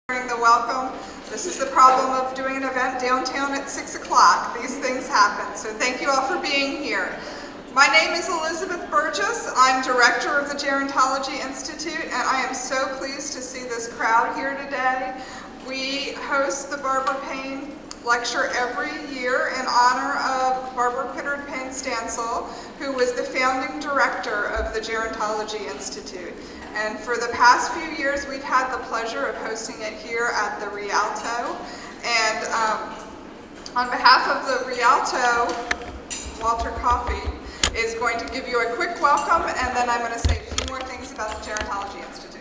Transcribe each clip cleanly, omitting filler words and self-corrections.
During the welcome. This is the problem of doing an event downtown at 6 o'clock. These things happen, so thank you all for being here. My name is Elizabeth Burgess. I'm director of the Gerontology Institute, and I am so pleased to see this crowd here today. We host the Barbara Payne lecture every year in honor of Barbara Pittard Payne Stansel, who was the founding director of the Gerontology Institute. And for the past few years, we've had the pleasure of hosting it here at the Rialto. And on behalf of the Rialto, Walter Coffey is going to give you a quick welcome, and then I'm going to say a few more things about the Gerontology Institute.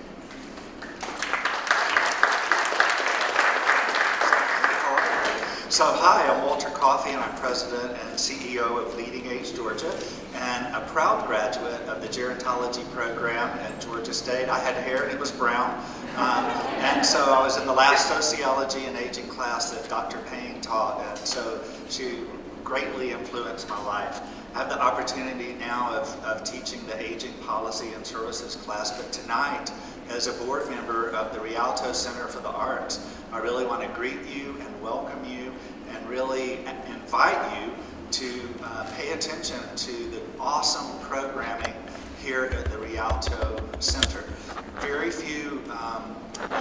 So hi, I'm Walter Coffey, and I'm president and CEO of Leading Age Georgia, and a proud graduate of the Gerontology program at Georgia State. I had hair and it was brown, and so I was in the last sociology and aging class that Dr. Payne taught, and so she greatly influenced my life. I have the opportunity now of teaching the aging policy and services class, but tonight, as a board member of the Rialto Center for the Arts, I really want to greet you and welcome you and really invite you to pay attention to the awesome programming here at the Rialto Center. Very few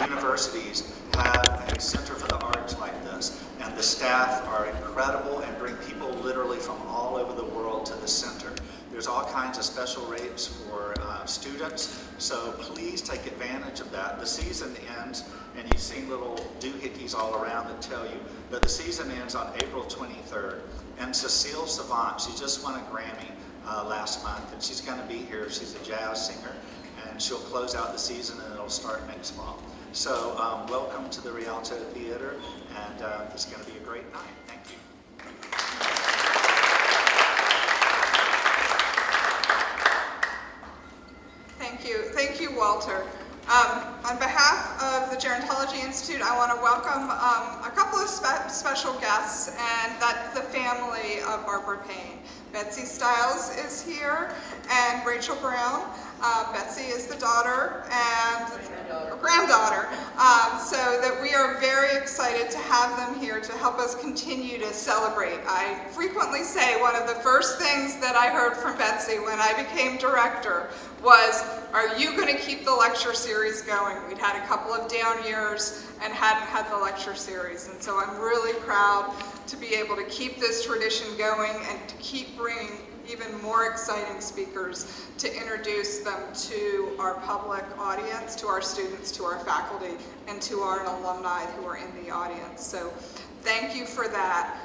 universities have a Center for the Arts like this, and the staff are incredible and bring people literally from all over the world to the center. There's all kinds of special rates for students, so please take advantage of that. The season ends, and you've seen little doohickeys all around that tell you, but the season ends on April 23rd. And Cecile Savant, she just won a Grammy last month, and she's going to be here. She's a jazz singer, and she'll close out the season, and it'll start next fall. So welcome to the Rialto Theater, and it's going to be a great night. Thank you. Thank you, Walter. On behalf of the Gerontology Institute, I want to welcome a couple of special guests, and that's the family of Barbara Payne. Betsy Stiles is here, and Rachel Brown. Betsy is the daughter and granddaughter, so that we are very excited to have them here to help us continue to celebrate. I frequently say one of the first things that I heard from Betsy when I became director was, are you going to keep the lecture series going? We'd had a couple of down years and hadn't had the lecture series, and so I'm really proud to be able to keep this tradition going and to keep bringing even more exciting speakers to introduce them to our public audience, to our students, to our faculty, and to our alumni who are in the audience. So thank you for that.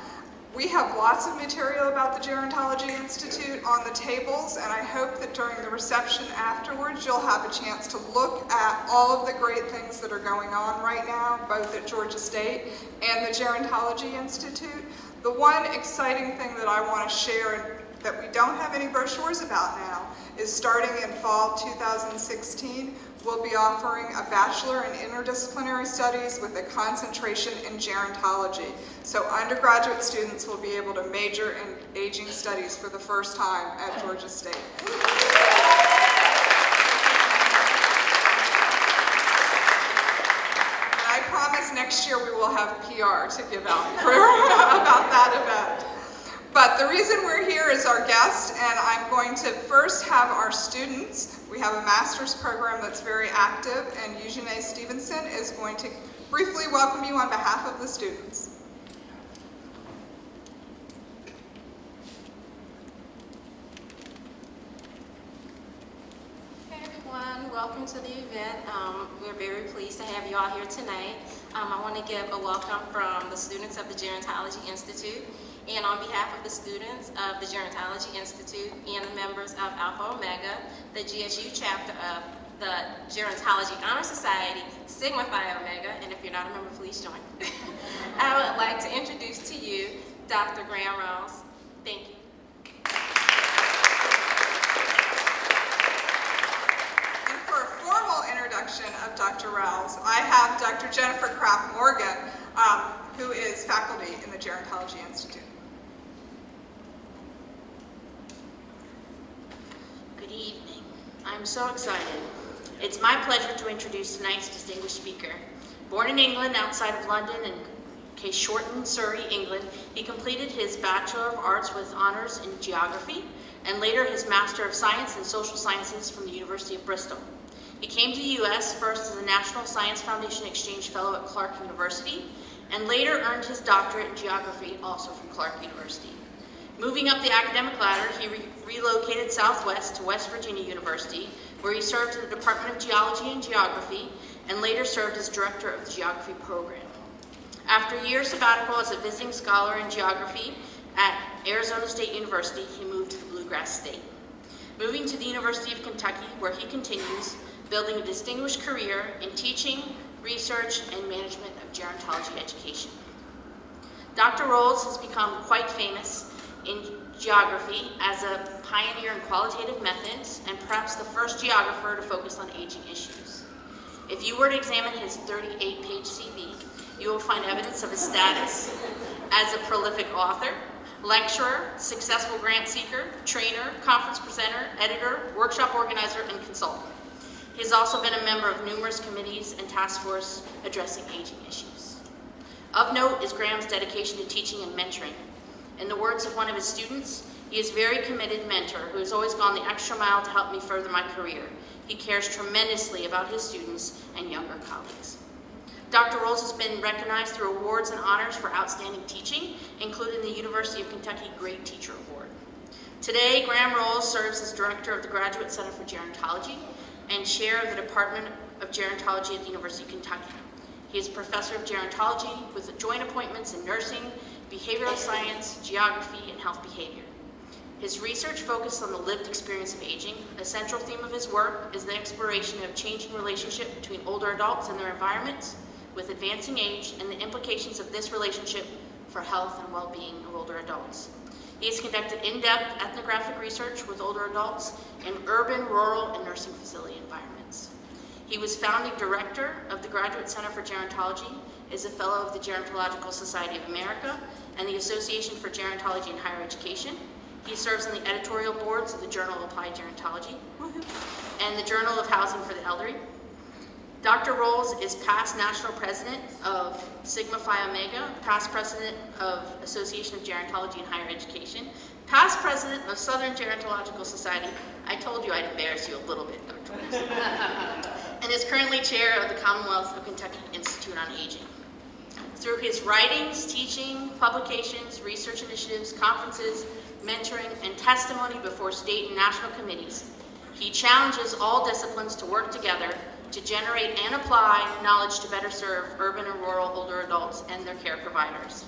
We have lots of material about the Gerontology Institute on the tables, and I hope that during the reception afterwards you'll have a chance to look at all of the great things that are going on right now, both at Georgia State and the Gerontology Institute. The one exciting thing that I want to share that we don't have any brochures about now is starting in fall 2016, we'll be offering a Bachelor in Interdisciplinary Studies with a concentration in gerontology. So undergraduate students will be able to major in aging studies for the first time at Georgia State. And I promise next year we will have PR to give out about that event. But the reason we're here is our guest, and I'm going to first have our students. We have a master's program that's very active, and Eugene Stevenson is going to briefly welcome you on behalf of the students. Hey everyone, welcome to the event. We're very pleased to have you all here tonight. I want to give a welcome from the students of the Gerontology Institute. And on behalf of the students of the Gerontology Institute and the members of Alpha Omega, the GSU chapter of the Gerontology Honor Society, Sigma Phi Omega, and if you're not a member, please join. I would like to introduce to you Dr. Rowles. Thank you. And for a formal introduction of Dr. Rowles, I have Dr. Jennifer Kraft Morgan, who is faculty in the Gerontology Institute. Good evening. I'm so excited. It's my pleasure to introduce tonight's distinguished speaker. Born in England outside of London in Shorten, Surrey, England, he completed his Bachelor of Arts with honors in geography and later his Master of Science in Social Sciences from the University of Bristol. He came to the U.S. first as a National Science Foundation Exchange Fellow at Clark University and later earned his doctorate in geography also from Clark University. Moving up the academic ladder, he relocated southwest to West Virginia University, where he served in the Department of Geology and Geography and later served as director of the geography program. After a year sabbatical as a visiting scholar in geography at Arizona State University, he moved to the Bluegrass State. Moving to the University of Kentucky, where he continues building a distinguished career in teaching, research, and management of gerontology education. Dr. Rowles has become quite famous in geography as a pioneer in qualitative methods and perhaps the first geographer to focus on aging issues. If you were to examine his 38-page CV, you will find evidence of his status as a prolific author, lecturer, successful grant seeker, trainer, conference presenter, editor, workshop organizer, and consultant. He has also been a member of numerous committees and task force addressing aging issues. Of note is Graham's dedication to teaching and mentoring. In the words of one of his students, he is a very committed mentor who has always gone the extra mile to help me further my career. He cares tremendously about his students and younger colleagues. Dr. Rowles has been recognized through awards and honors for outstanding teaching, including the University of Kentucky Great Teacher Award. Today, Graham Rowles serves as director of the Graduate Center for Gerontology and chair of the Department of Gerontology at the University of Kentucky. He is professor of gerontology with joint appointments in nursing, behavioral science, geography, and health behavior. His research focused on the lived experience of aging. A central theme of his work is the exploration of changing relationship between older adults and their environments with advancing age and the implications of this relationship for health and well-being of older adults. He has conducted in-depth ethnographic research with older adults in urban, rural, and nursing facility environments. He was founding director of the Graduate Center for Gerontology, is a fellow of the Gerontological Society of America and the Association for Gerontology in Higher Education. He serves on the editorial boards of the Journal of Applied Gerontology and the Journal of Housing for the Elderly. Dr. Rowles is past national president of Sigma Phi Omega, past president of Association of Gerontology in Higher Education, past president of Southern Gerontological Society. I told you I'd embarrass you a little bit, Dr. Rowles. And is currently chair of the Commonwealth of Kentucky Institute on Aging. Through his writings, teaching, publications, research initiatives, conferences, mentoring, and testimony before state and national committees, he challenges all disciplines to work together to generate and apply knowledge to better serve urban and rural older adults and their care providers.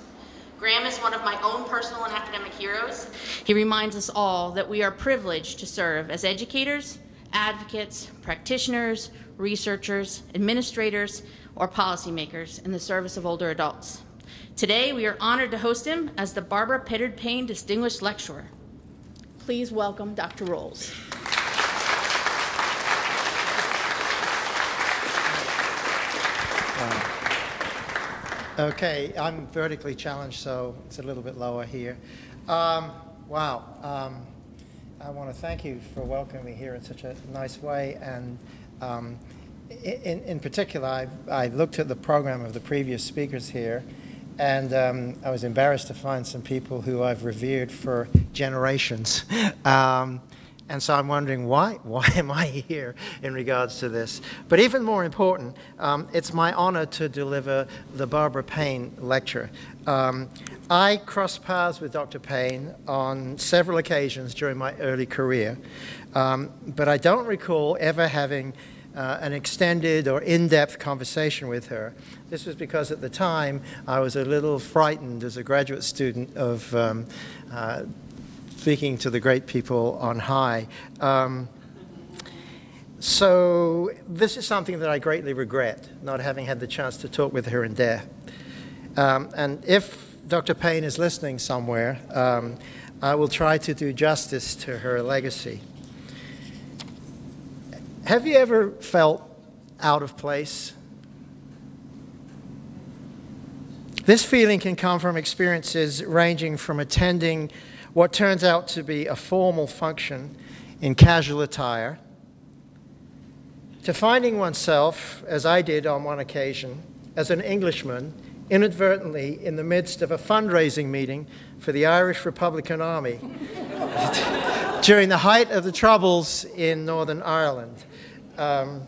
Graham is one of my own personal and academic heroes. He reminds us all that we are privileged to serve as educators, advocates, practitioners, researchers, administrators, or policymakers in the service of older adults. Today, we are honored to host him as the Barbara Pittard Payne Distinguished Lecturer. Please welcome Dr. Rowles. Okay, I'm vertically challenged, so it's a little bit lower here. I want to thank you for welcoming me here in such a nice way. And in particular, I looked at the program of the previous speakers here, and I was embarrassed to find some people who I've revered for generations. And so I'm wondering, why am I here in regards to this? But even more important, it's my honor to deliver the Barbara Payne lecture. I crossed paths with Dr. Payne on several occasions during my early career, but I don't recall ever having an extended or in-depth conversation with her. This was because at the time I was a little frightened as a graduate student of speaking to the great people on high. So this is something that I greatly regret, not having had the chance to talk with her in depth. And if Dr. Payne is listening somewhere, I will try to do justice to her legacy. Have you ever felt out of place? This feeling can come from experiences ranging from attending what turns out to be a formal function in casual attire, to finding oneself, as I did on one occasion, as an Englishman inadvertently in the midst of a fundraising meeting for the Irish Republican Army during the height of the Troubles in Northern Ireland. On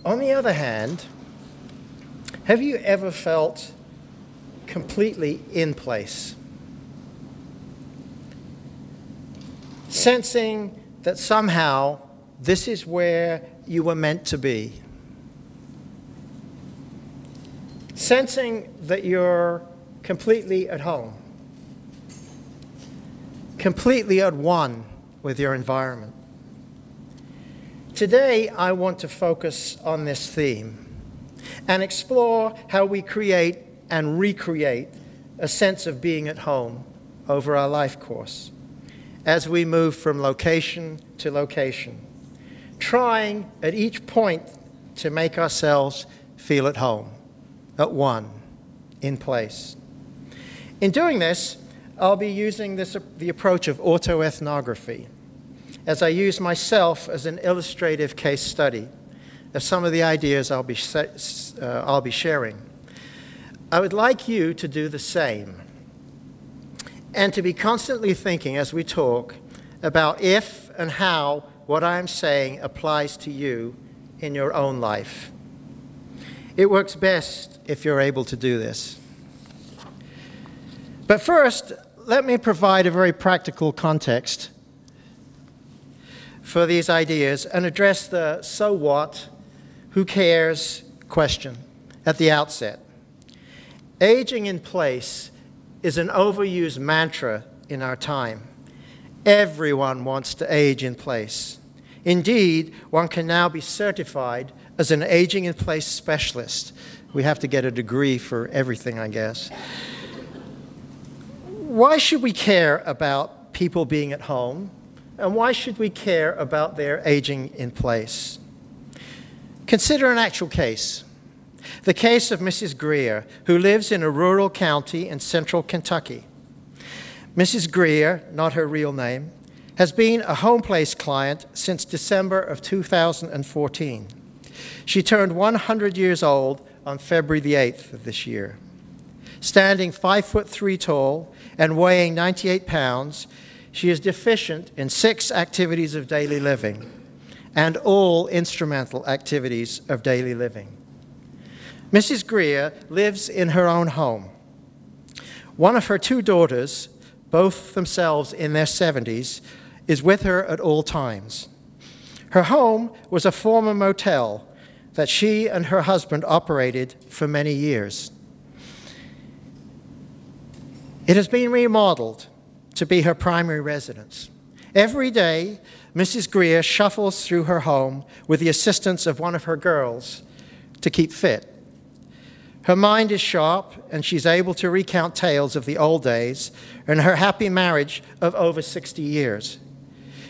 the other hand, have you ever felt completely in place? Sensing that somehow this is where you were meant to be. Sensing that you're completely at home. Completely at one with your environment. Today, I want to focus on this theme and explore how we create and recreate a sense of being at home over our life course as we move from location to location, trying at each point to make ourselves feel at home, at one, in place. In doing this, I'll be using the approach of autoethnography as I use myself as an illustrative case study of some of the ideas I'll be sharing. I would like you to do the same and to be constantly thinking as we talk about if and how what I'm saying applies to you in your own life. It works best if you're able to do this. But first, let me provide a very practical context for these ideas and address the so what, who cares question at the outset. Aging in place is an overused mantra in our time. Everyone wants to age in place. Indeed, one can now be certified as an aging in place specialist. We have to get a degree for everything, I guess. Why should we care about people being at home? And why should we care about their aging in place? Consider an actual case. The case of Mrs. Greer, who lives in a rural county in central Kentucky. Mrs. Greer, not her real name, has been a home place client since December of 2014. She turned 100 years old on February the 8th of this year. Standing 5'3" tall and weighing 98 pounds, she is deficient in 6 activities of daily living and all instrumental activities of daily living. Mrs. Greer lives in her own home. One of her 2 daughters, both themselves in their 70s, is with her at all times. Her home was a former motel that she and her husband operated for many years. It has been remodeled to be her primary residence. Every day, Mrs. Greer shuffles through her home with the assistance of one of her girls to keep fit. Her mind is sharp, and she's able to recount tales of the old days and her happy marriage of over 60 years.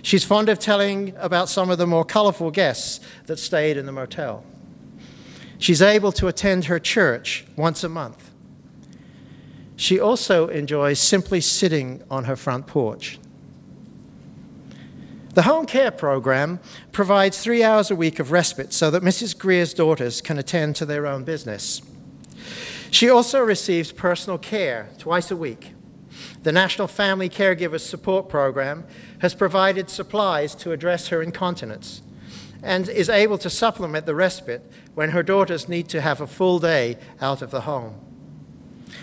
She's fond of telling about some of the more colorful guests that stayed in the motel. She's able to attend her church once a month. She also enjoys simply sitting on her front porch. The home care program provides 3 hours a week of respite so that Mrs. Greer's daughters can attend to their own business. She also receives personal care twice a week. The National Family Caregivers Support Program has provided supplies to address her incontinence and is able to supplement the respite when her daughters need to have a full day out of the home.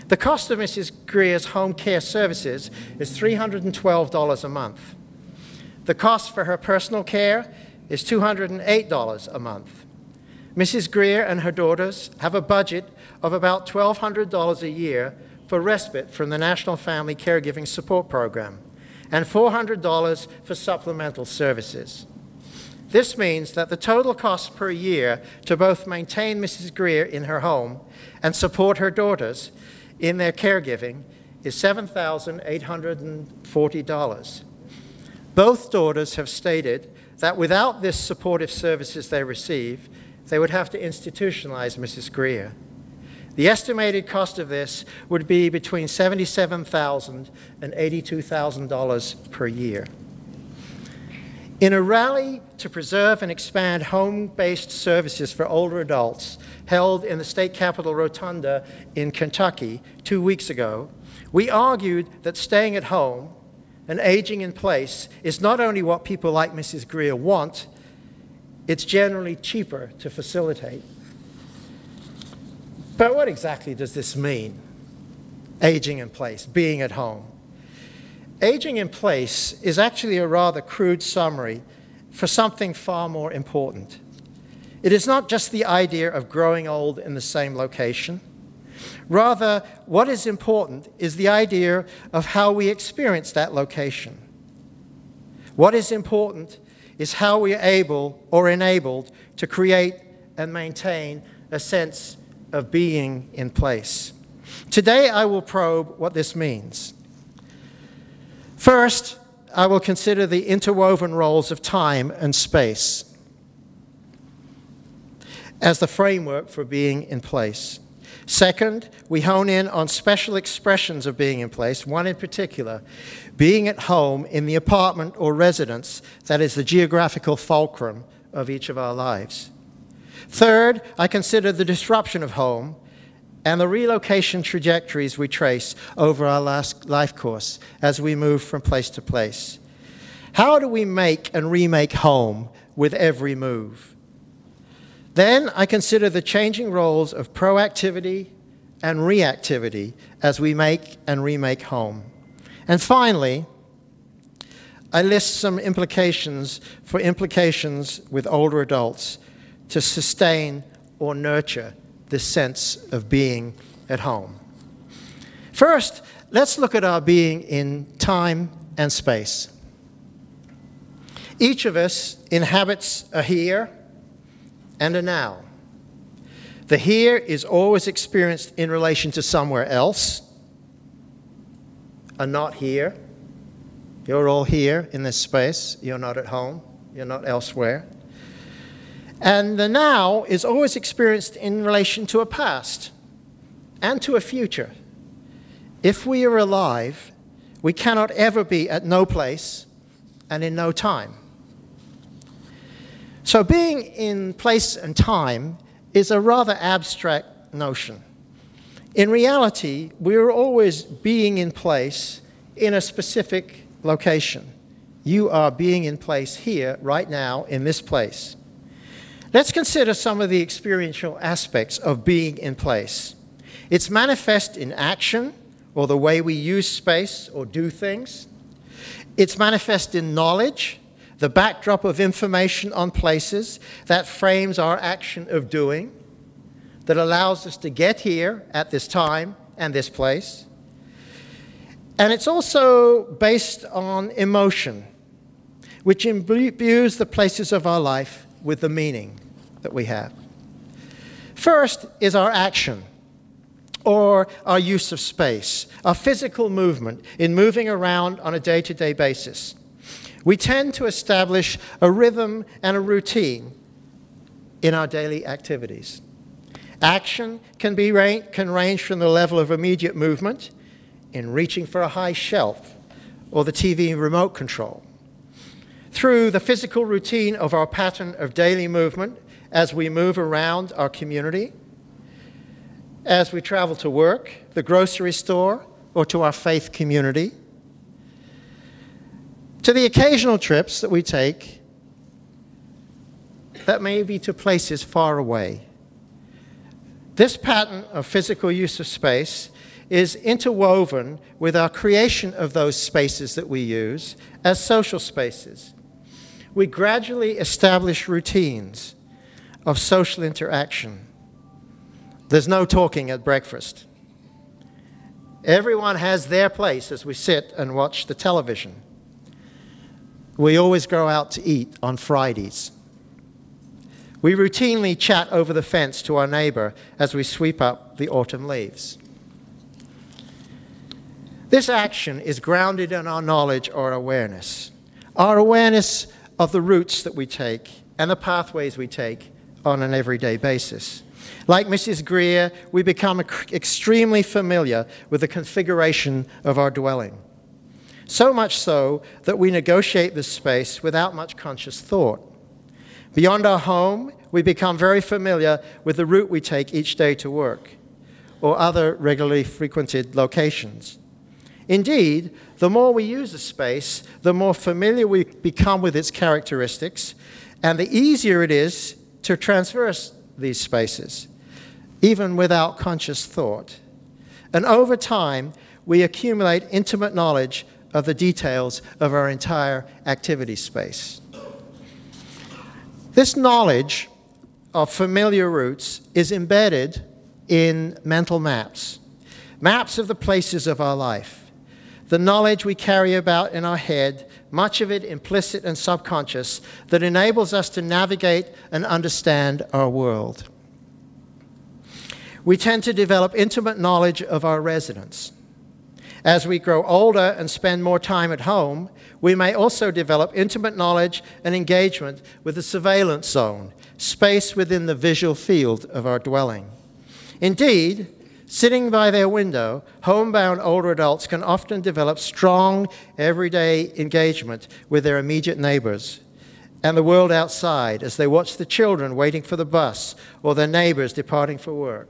The cost of Mrs. Greer's home care services is $312 a month. The cost for her personal care is $208 a month. Mrs. Greer and her daughters have a budget of about $1,200 a year for respite from the National Family Caregiving Support Program and $400 for supplemental services. This means that the total cost per year to both maintain Mrs. Greer in her home and support her daughters in their caregiving is $7,840. Both daughters have stated that without this supportive services they receive, they would have to institutionalize Mrs. Greer. The estimated cost of this would be between $77,000 and $82,000 per year. In a rally to preserve and expand home-based services for older adults held in the state capitol rotunda in Kentucky 2 weeks ago, we argued that staying at home and aging in place is not only what people like Mrs. Greer want, it's generally cheaper to facilitate. But what exactly does this mean? Aging in place, being at home. Aging in place is actually a rather crude summary for something far more important. It is not just the idea of growing old in the same location. Rather, what is important is the idea of how we experience that location. What is important is how we are able or enabled to create and maintain a sense of being in place. Today, I will probe what this means. First, I will consider the interwoven roles of time and space as the framework for being in place. Second, we hone in on special expressions of being in place, one in particular, being at home in the apartment or residence that is the geographical fulcrum of each of our lives. Third, I consider the disruption of home and the relocation trajectories we trace over our last life course as we move from place to place. How do we make and remake home with every move? Then I consider the changing roles of proactivity and reactivity as we make and remake home. And finally, I list some implications with older adults to sustain or nurture this sense of being at home. First, let's look at our being in time and space. Each of us inhabits a here and a now. The here is always experienced in relation to somewhere else, a not here. You're all here in this space. You're not at home. You're not elsewhere. And the now is always experienced in relation to a past and to a future. If we are alive, we cannot ever be at no place and in no time. So being in place and time is a rather abstract notion. In reality, we are always being in place in a specific location. You are being in place here, right now, in this place. Let's consider some of the experiential aspects of being in place. It's manifest in action, or the way we use space or do things. It's manifest in knowledge, the backdrop of information on places that frames our action of doing, that allows us to get here at this time and this place. And it's also based on emotion, which imbues the places of our life with the meaning that we have. First is our action, or our use of space, our physical movement in moving around on a day-to-day basis. We tend to establish a rhythm and a routine in our daily activities. Action can range from the level of immediate movement in reaching for a high shelf or the TV remote control, through the physical routine of our pattern of daily movement as we move around our community, as we travel to work, the grocery store, or to our faith community, to the occasional trips that we take that may be to places far away. This pattern of physical use of space is interwoven with our creation of those spaces that we use as social spaces. We gradually establish routines of social interaction. There's no talking at breakfast. Everyone has their place as we sit and watch the television. We always go out to eat on Fridays. We routinely chat over the fence to our neighbor as we sweep up the autumn leaves. This action is grounded in our knowledge or awareness of the routes that we take and the pathways we take on an everyday basis. Like Mrs. Greer, we become extremely familiar with the configuration of our dwelling. So much so that we negotiate this space without much conscious thought. Beyond our home, we become very familiar with the route we take each day to work or other regularly frequented locations. Indeed, the more we use a space, the more familiar we become with its characteristics, and the easier it is to traverse these spaces, even without conscious thought. And over time, we accumulate intimate knowledge of the details of our entire activity space. This knowledge of familiar routes is embedded in mental maps, maps of the places of our life. The knowledge we carry about in our head, much of it implicit and subconscious, that enables us to navigate and understand our world. We tend to develop intimate knowledge of our residents. As we grow older and spend more time at home, we may also develop intimate knowledge and engagement with the surveillance zone, space within the visual field of our dwelling. Indeed, sitting by their window, homebound older adults can often develop strong, everyday engagement with their immediate neighbors and the world outside as they watch the children waiting for the bus or their neighbors departing for work.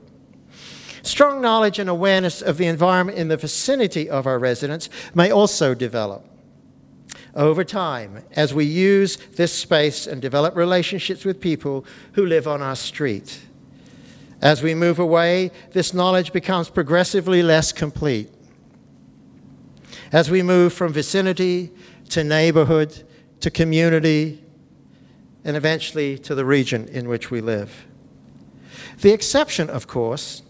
Strong knowledge and awareness of the environment in the vicinity of our residence may also develop. Over time, as we use this space and develop relationships with people who live on our street. As we move away, this knowledge becomes progressively less complete. As we move from vicinity to neighborhood to community and eventually to the region in which we live. The exception, of course,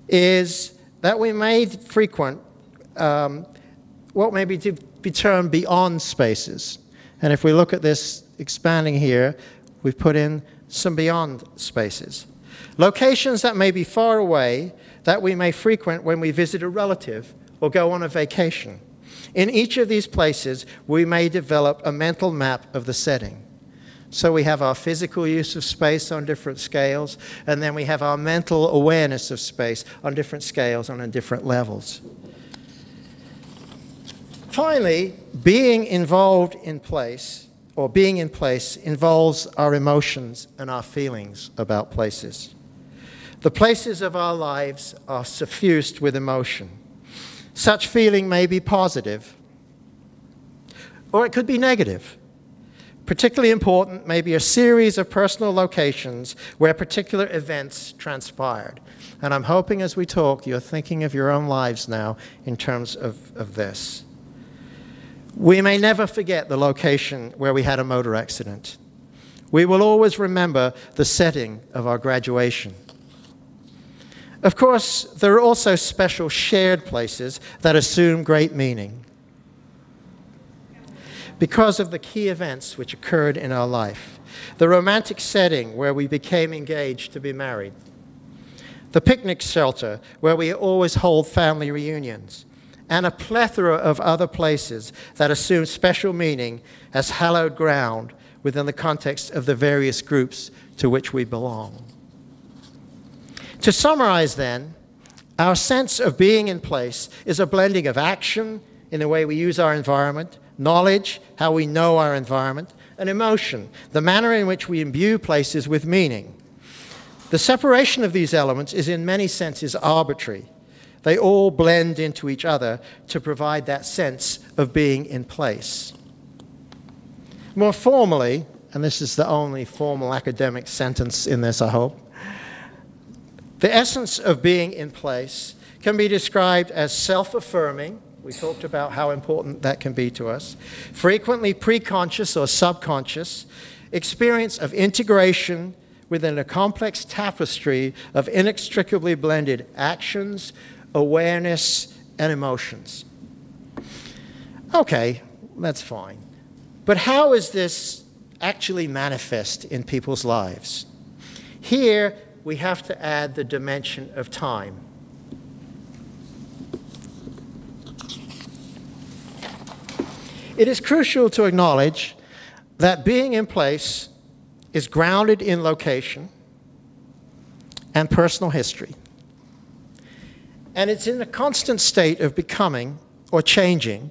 is that we may frequent what may be termed beyond spaces. And if we look at this expanding here, we've put in some beyond spaces. Locations that may be far away that we may frequent when we visit a relative or go on a vacation. In each of these places, we may develop a mental map of the setting. So we have our physical use of space on different scales, and then we have our mental awareness of space on different scales and on different levels. Finally, being involved in place, or being in place, involves our emotions and our feelings about places. The places of our lives are suffused with emotion. Such feeling may be positive, or it could be negative. Particularly important may be a series of personal locations where particular events transpired. And I'm hoping as we talk, you're thinking of your own lives now in terms of this. We may never forget the location where we had a motor accident. We will always remember the setting of our graduation. Of course, there are also special shared places that assume great meaning because of the key events which occurred in our life. The romantic setting where we became engaged to be married. The picnic shelter where we always hold family reunions. And a plethora of other places that assume special meaning as hallowed ground within the context of the various groups to which we belong. To summarize then, our sense of being in place is a blending of action in the way we use our environment, knowledge, how we know our environment, and emotion, the manner in which we imbue places with meaning. The separation of these elements is in many senses arbitrary. They all blend into each other to provide that sense of being in place. More formally, and this is the only formal academic sentence in this, I hope, the essence of being in place can be described as self-affirming. We talked about how important that can be to us. Frequently pre-conscious or subconscious, experience of integration within a complex tapestry of inextricably blended actions, awareness, and emotions. Okay, that's fine. But how is this actually manifest in people's lives? Here, we have to add the dimension of time. It is crucial to acknowledge that being in place is grounded in location and personal history. And it's in a constant state of becoming or changing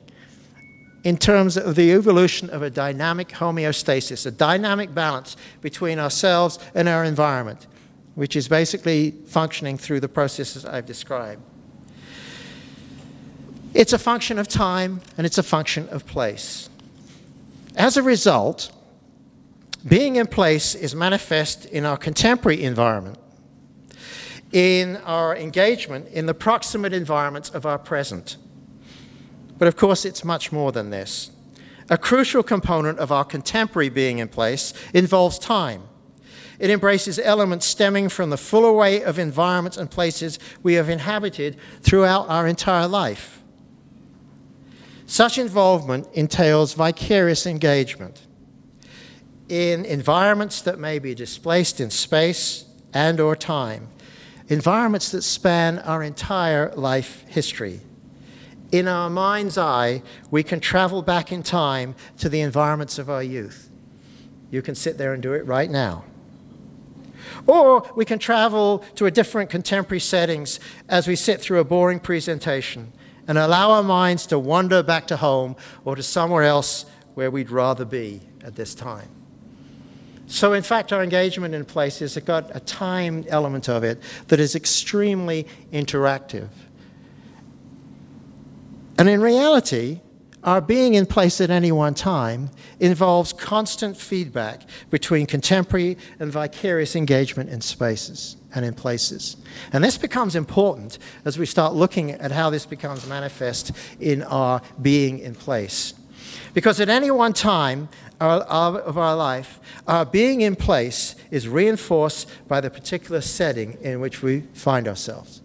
in terms of the evolution of a dynamic homeostasis, a dynamic balance between ourselves and our environment, which is basically functioning through the processes I've described. It's a function of time, and it's a function of place. As a result, being in place is manifest in our contemporary environment, in our engagement in the proximate environments of our present. But of course, it's much more than this. A crucial component of our contemporary being in place involves time. It embraces elements stemming from the full array of environments and places we have inhabited throughout our entire life. Such involvement entails vicarious engagement in environments that may be displaced in space and/or time, environments that span our entire life history. In our mind's eye, we can travel back in time to the environments of our youth. You can sit there and do it right now. Or we can travel to a different contemporary settings as we sit through a boring presentation and allow our minds to wander back to home or to somewhere else where we'd rather be at this time. So in fact, our engagement in place has got a time element of it that is extremely interactive. And in reality, our being in place at any one time involves constant feedback between contemporary and vicarious engagement in spaces and in places. And this becomes important as we start looking at how this becomes manifest in our being in place. Because at any one time of our life, our being in place is reinforced by the particular setting in which we find ourselves.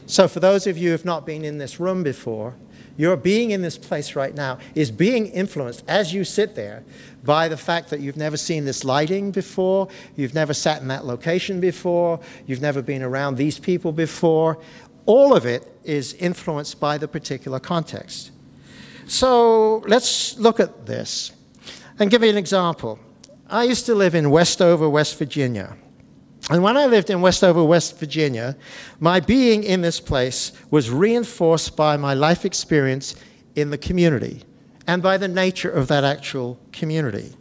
So for those of you who have not been in this room before, your being in this place right now is being influenced as you sit there by the fact that you've never seen this lighting before, you've never sat in that location before, you've never been around these people before. All of it is influenced by the particular context. So let's look at this and give you an example. I used to live in Westover, West Virginia. And when I lived in Westover, West Virginia, my being in this place was reinforced by my life experience in the community and by the nature of that actual community,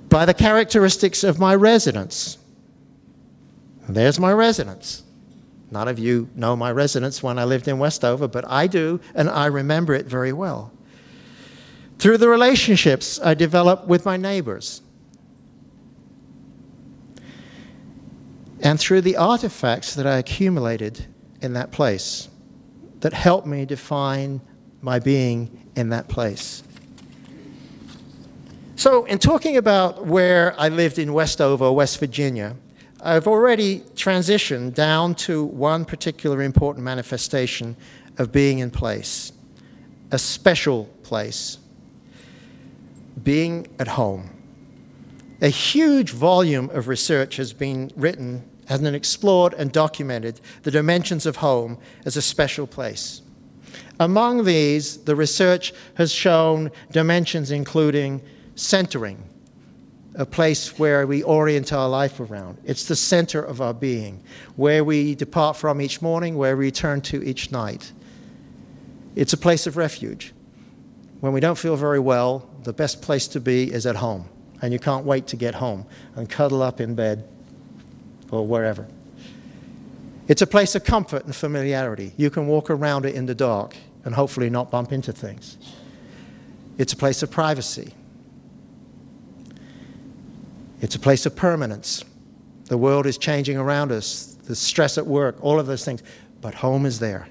by the characteristics of my residents. There's my residence. None of you know my residence when I lived in Westover, but I do, and I remember it very well. Through the relationships I developed with my neighbors, and through the artifacts that I accumulated in that place that helped me define my being in that place. So in talking about where I lived in Westover, West Virginia, I've already transitioned down to one particular important manifestation of being in place, a special place, being at home. A huge volume of research has been written and explored and documented the dimensions of home as a special place. Among these, the research has shown dimensions including centering, a place where we orient our life around. It's the center of our being, where we depart from each morning, where we return to each night. It's a place of refuge. When we don't feel very well, the best place to be is at home. And you can't wait to get home and cuddle up in bed or wherever. It's a place of comfort and familiarity. You can walk around it in the dark and hopefully not bump into things. It's a place of privacy. It's a place of permanence. The world is changing around us, the stress at work, all of those things, but home is there.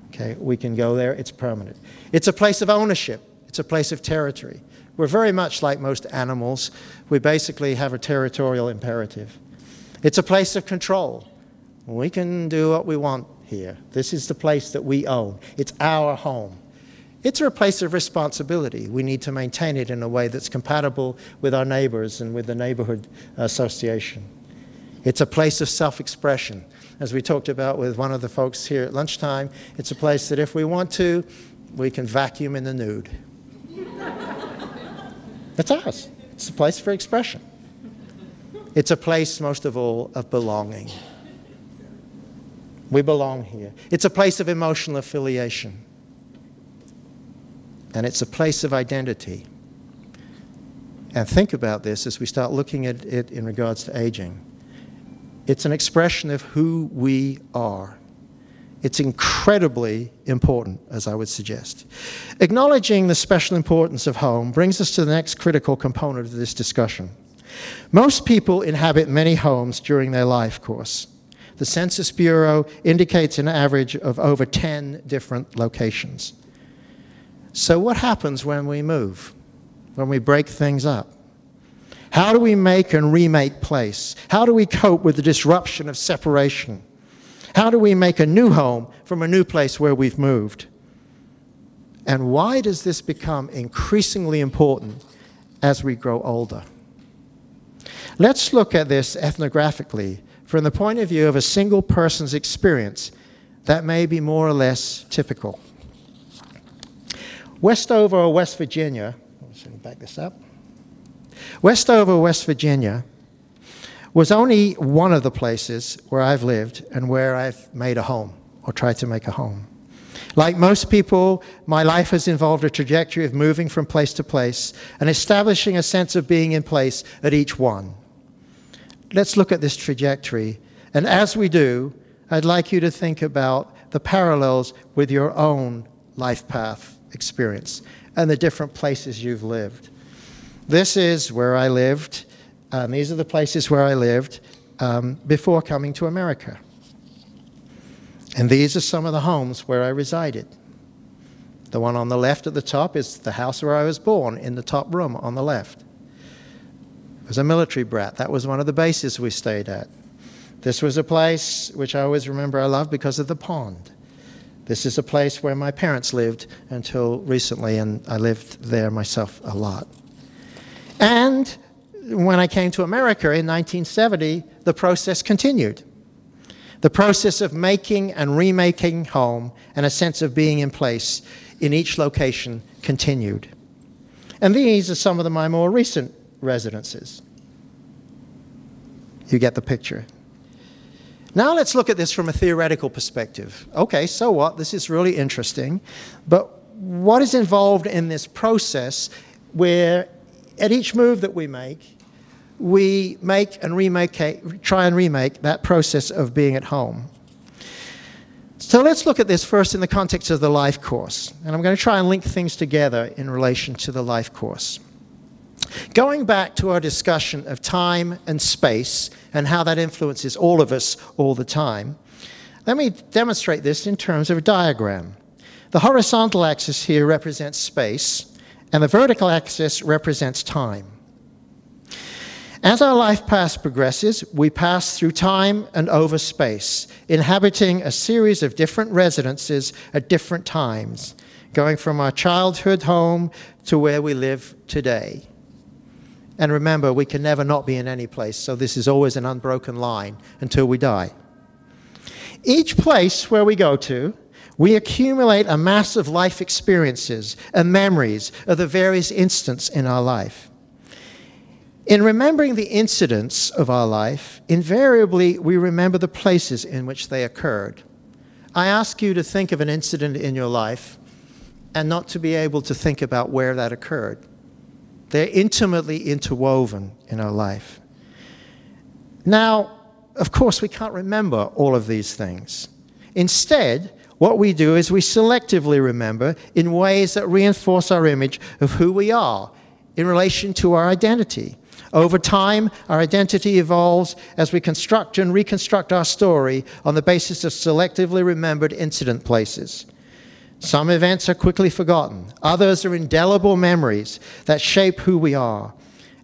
Okay, we can go there, it's permanent. It's a place of ownership. It's a place of territory. We're very much like most animals. We basically have a territorial imperative. It's a place of control. We can do what we want here. This is the place that we own. It's our home. It's a place of responsibility. We need to maintain it in a way that's compatible with our neighbors and with the neighborhood association. It's a place of self-expression. As we talked about with one of the folks here at lunchtime, it's a place that if we want to, we can vacuum in the nude. That's ours. It's a place for expression. It's a place, most of all, of belonging. We belong here. It's a place of emotional affiliation. and it's a place of identity. And think about this as we start looking at it in regards to aging. It's an expression of who we are. It's incredibly important, as I would suggest. Acknowledging the special importance of home brings us to the next critical component of this discussion. Most people inhabit many homes during their life course. The Census Bureau indicates an average of over 10 different locations. So what happens when we move, when we break things up? How do we make and remake place? How do we cope with the disruption of separation? How do we make a new home from a new place where we've moved? And why does this become increasingly important as we grow older? Let's look at this ethnographically from the point of view of a single person's experience that may be more or less typical. Westover, West Virginia, let's back this up. Westover, West Virginia was only one of the places where I've lived and where I've made a home or tried to make a home. Like most people, my life has involved a trajectory of moving from place to place and establishing a sense of being in place at each one. Let's look at this trajectory, and as we do, I'd like you to think about the parallels with your own life path experience and the different places you've lived. This is where I lived. These are the places where I lived before coming to America. And these are some of the homes where I resided. The one on the left at the top is the house where I was born, in the top room on the left. I was a military brat. That was one of the bases we stayed at. This was a place which I always remember I loved because of the pond. This is a place where my parents lived until recently, and I lived there myself a lot. And when I came to America in 1970, the process continued. The process of making and remaking home and a sense of being in place in each location continued. And these are some of my more recent residences. You get the picture. Now let's look at this from a theoretical perspective. Okay, so what? This is really interesting. But what is involved in this process where at each move that we make and remake, try and remake that process of being at home? So let's look at this first in the context of the life course. And I'm going to try and link things together in relation to the life course. Going back to our discussion of time and space and how that influences all of us all the time, let me demonstrate this in terms of a diagram. The horizontal axis here represents space, and the vertical axis represents time. As our life path progresses, we pass through time and over space, inhabiting a series of different residences at different times, going from our childhood home to where we live today. And remember, we can never not be in any place, so this is always an unbroken line until we die. Each place where we go to, we accumulate a mass of life experiences and memories of the various instants in our life. In remembering the incidents of our life, invariably we remember the places in which they occurred. I ask you to think of an incident in your life and not to be able to think about where that occurred. They're intimately interwoven in our life. Now, of course, we can't remember all of these things. Instead, what we do is we selectively remember in ways that reinforce our image of who we are in relation to our identity. Over time, our identity evolves as we construct and reconstruct our story on the basis of selectively remembered incident places. Some events are quickly forgotten. Others are indelible memories that shape who we are.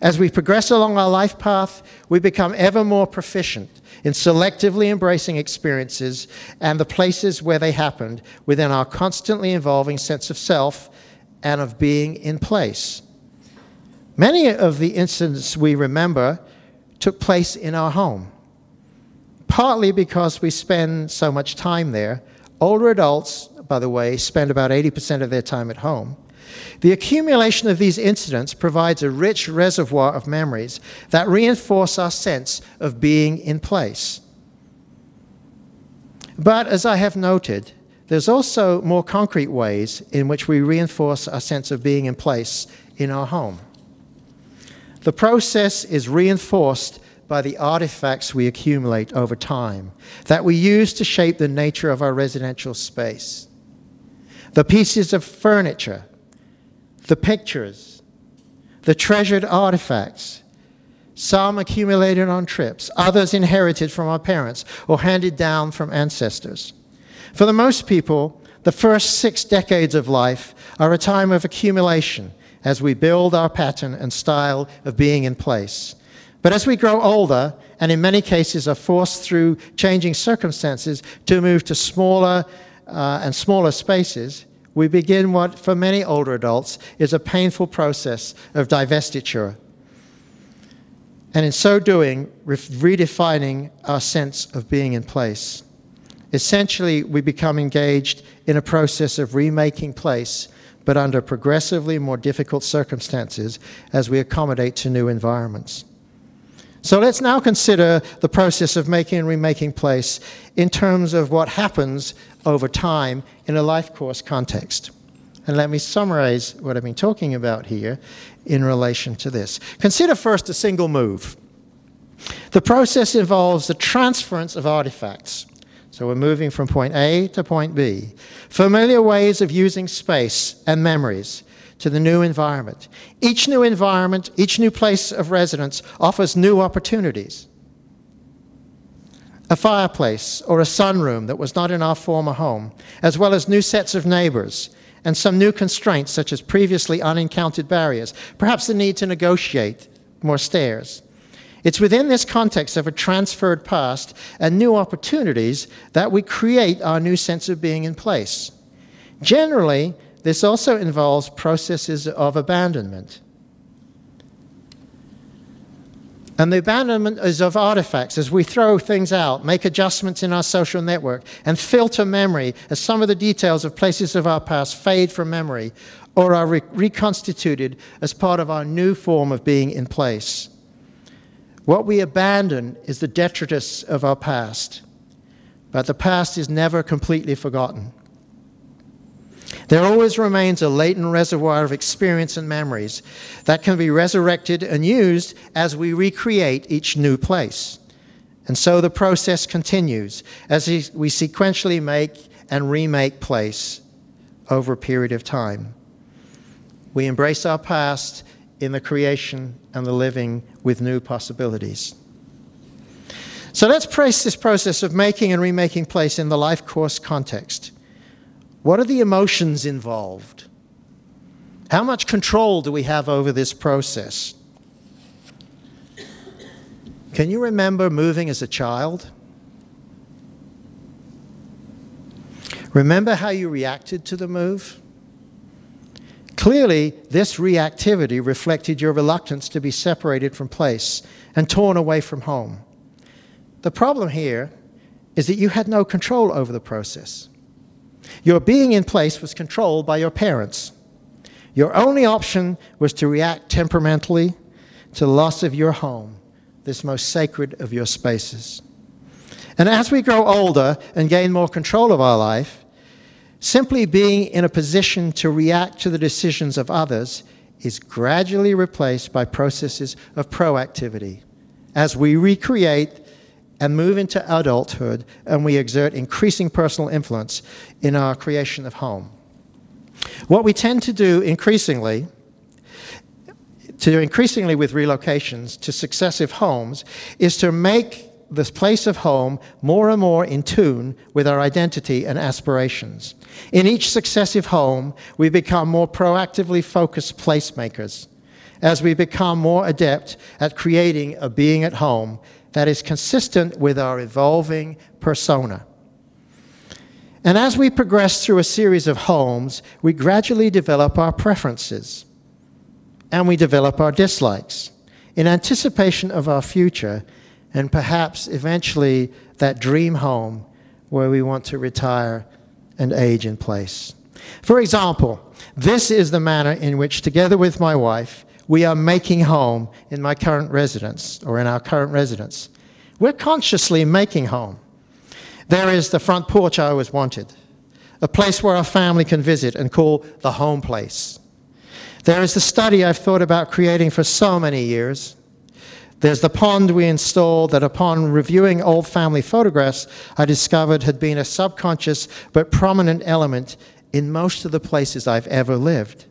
As we progress along our life path, we become ever more proficient in selectively embracing experiences and the places where they happened within our constantly evolving sense of self and of being in place. Many of the incidents we remember took place in our home, partly because we spend so much time there. Older adults, by the way, spend about 80% of their time at home. The accumulation of these incidents provides a rich reservoir of memories that reinforce our sense of being in place. But as I have noted, there's also more concrete ways in which we reinforce our sense of being in place in our home. The process is reinforced by the artifacts we accumulate over time that we use to shape the nature of our residential space. The pieces of furniture, the pictures, the treasured artifacts, some accumulated on trips, others inherited from our parents or handed down from ancestors. For the most people, the first 6 decades of life are a time of accumulation as we build our pattern and style of being in place. But as we grow older, and in many cases are forced through changing circumstances to move to smaller and smaller spaces, we begin what, for many older adults, is a painful process of divestiture. And in so doing, redefining our sense of being in place. Essentially, we become engaged in a process of remaking place, but under progressively more difficult circumstances as we accommodate to new environments. So let's now consider the process of making and remaking place in terms of what happens over time in a life course context. And let me summarize what I've been talking about here in relation to this. Consider first a single move. The process involves the transference of artifacts. So we're moving from point A to point B. Familiar ways of using space and memories to the new environment. Each new environment, each new place of residence offers new opportunities. A fireplace or a sunroom that was not in our former home, as well as new sets of neighbors and some new constraints such as previously unencountered barriers, perhaps the need to negotiate more stairs. It's within this context of a transferred past and new opportunities that we create our new sense of being in place. Generally, this also involves processes of abandonment. And the abandonment is of artifacts as we throw things out, make adjustments in our social network, and filter memory as some of the details of places of our past fade from memory or are reconstituted as part of our new form of being in place. What we abandon is the detritus of our past, but the past is never completely forgotten. There always remains a latent reservoir of experience and memories that can be resurrected and used as we recreate each new place. And so the process continues as we sequentially make and remake place over a period of time. We embrace our past in the creation and the living with new possibilities. So let's trace this process of making and remaking place in the life course context. What are the emotions involved? How much control do we have over this process? Can you remember moving as a child? Remember how you reacted to the move? Clearly, this reactivity reflected your reluctance to be separated from place and torn away from home. The problem here is that you had no control over the process. Your being in place was controlled by your parents. Your only option was to react temperamentally to the loss of your home, this most sacred of your spaces. And as we grow older and gain more control of our life, simply being in a position to react to the decisions of others is gradually replaced by processes of proactivity as we recreate and move into adulthood, and we exert increasing personal influence in our creation of home. What we tend to do increasingly with relocations to successive homes is to make this place of home more and more in tune with our identity and aspirations. In each successive home, we become more proactively focused placemakers as we become more adept at creating a being at home that is consistent with our evolving persona. And as we progress through a series of homes, we gradually develop our preferences and we develop our dislikes in anticipation of our future and perhaps eventually that dream home where we want to retire and age in place. For example, this is the manner in which, together with my wife, we are making home in my current residence, or in our current residence. We're consciously making home. There is the front porch I always wanted, a place where our family can visit and call the home place. There is the study I've thought about creating for so many years. There's the pond we installed that upon reviewing old family photographs, I discovered had been a subconscious but prominent element in most of the places I've ever lived.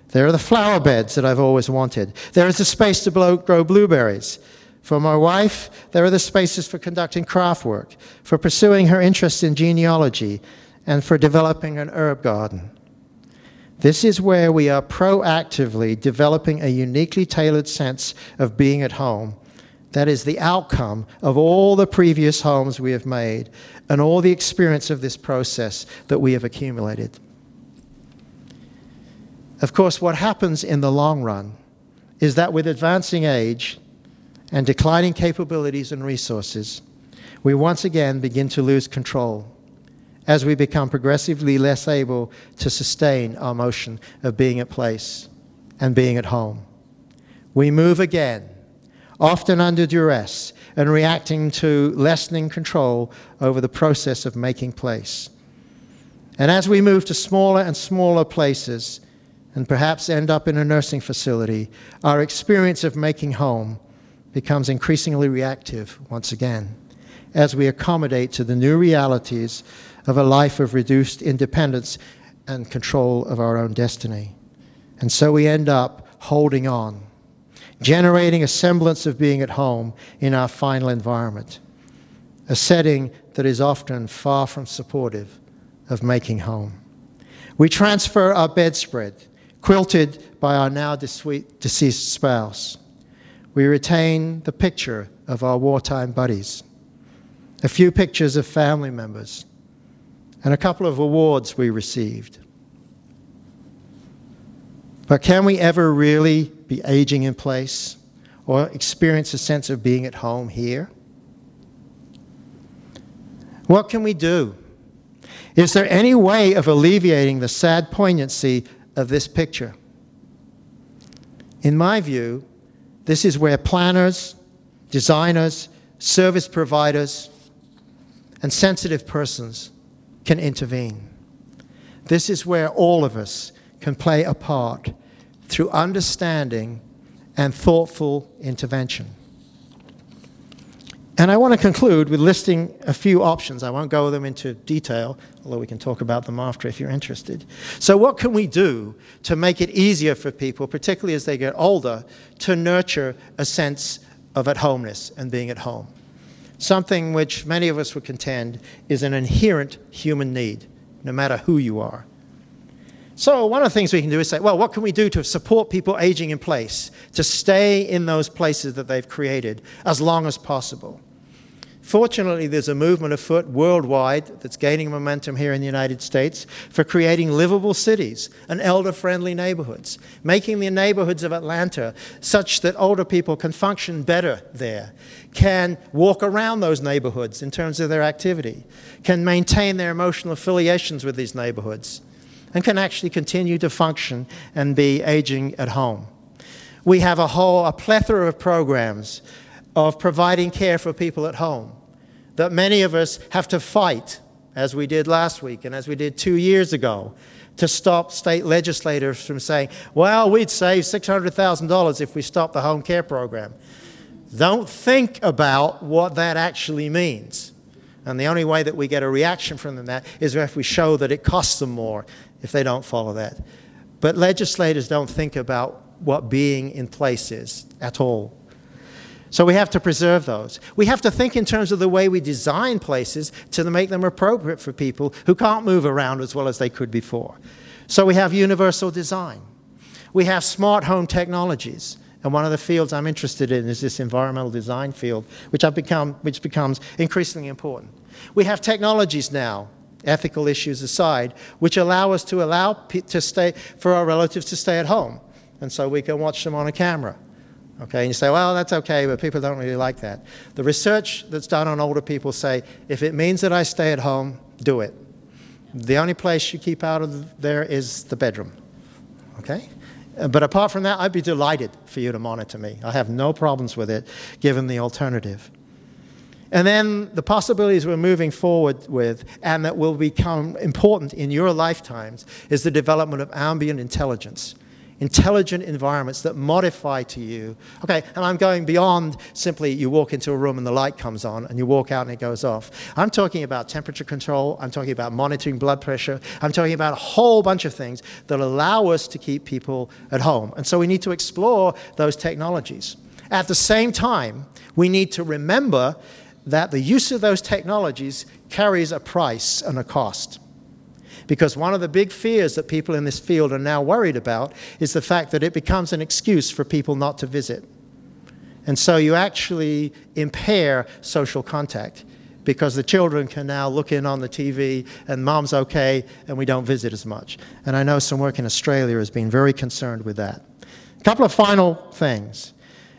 There are the flower beds that I've always wanted. There is the space to grow blueberries. For my wife, there are the spaces for conducting craft work, for pursuing her interest in genealogy, and for developing an herb garden. This is where we are proactively developing a uniquely tailored sense of being at home. That is the outcome of all the previous homes we have made and all the experience of this process that we have accumulated. Of course, what happens in the long run is that with advancing age and declining capabilities and resources, we once again begin to lose control as we become progressively less able to sustain our motion of being at place and being at home. We move again, often under duress and reacting to lessening control over the process of making place. And as we move to smaller and smaller places and perhaps end up in a nursing facility, our experience of making home becomes increasingly reactive once again as we accommodate to the new realities of a life of reduced independence and control of our own destiny. And so we end up holding on, generating a semblance of being at home in our final environment, a setting that is often far from supportive of making home. We transfer our bedspread, quilted by our now deceased spouse. We retain the picture of our wartime buddies, a few pictures of family members, and a couple of awards we received. But can we ever really be aging in place or experience a sense of being at home here? What can we do? Is there any way of alleviating the sad poignancy of this picture? In my view, this is where planners, designers, service providers, and sensitive persons can intervene. This is where all of us can play a part through understanding and thoughtful intervention. And I want to conclude with listing a few options. I won't go them into detail, although we can talk about them after if you're interested. So what can we do to make it easier for people, particularly as they get older, to nurture a sense of at-homeness and being at home? Something which many of us would contend is an inherent human need, no matter who you are. So one of the things we can do is say, well, what can we do to support people aging in place, to stay in those places that they've created as long as possible? Fortunately, there's a movement afoot worldwide that's gaining momentum here in the United States for creating livable cities and elder-friendly neighborhoods, making the neighborhoods of Atlanta such that older people can function better there, can walk around those neighborhoods in terms of their activity, can maintain their emotional affiliations with these neighborhoods, and can actually continue to function and be aging at home. We have a plethora of programs of providing care for people at home that many of us have to fight, as we did last week and as we did 2 years ago, to stop state legislators from saying, well, we'd save $600,000 if we stopped the home care program. Don't think about what that actually means. And the only way that we get a reaction from them that is if we show that it costs them more if they don't follow that. But legislators don't think about what being in place is at all. So we have to preserve those. We have to think in terms of the way we design places to make them appropriate for people who can't move around as well as they could before. So we have universal design. We have smart home technologies. And one of the fields I'm interested in is this environmental design field, which becomes increasingly important. We have technologies now, ethical issues aside, which allow us to for our relatives to stay at home. And so we can watch them on a camera. Okay, and you say, well, that's okay, but people don't really like that. The research that's done on older people say, if it means that I stay at home, do it. The only place you keep out of there is the bedroom. Okay? But apart from that, I'd be delighted for you to monitor me. I have no problems with it, given the alternative. And then the possibilities we're moving forward with, and that will become important in your lifetimes, is the development of ambient intelligence. Intelligent environments that modify to you. Okay, and I'm going beyond simply you walk into a room and the light comes on and you walk out and it goes off. I'm talking about temperature control. I'm talking about monitoring blood pressure. I'm talking about a whole bunch of things that allow us to keep people at home. And so we need to explore those technologies. At the same time, we need to remember that the use of those technologies carries a price and a cost. Because one of the big fears that people in this field are now worried about is the fact that it becomes an excuse for people not to visit. And so you actually impair social contact because the children can now look in on the TV and mom's okay and we don't visit as much. And I know some work in Australia has been very concerned with that. A couple of final things.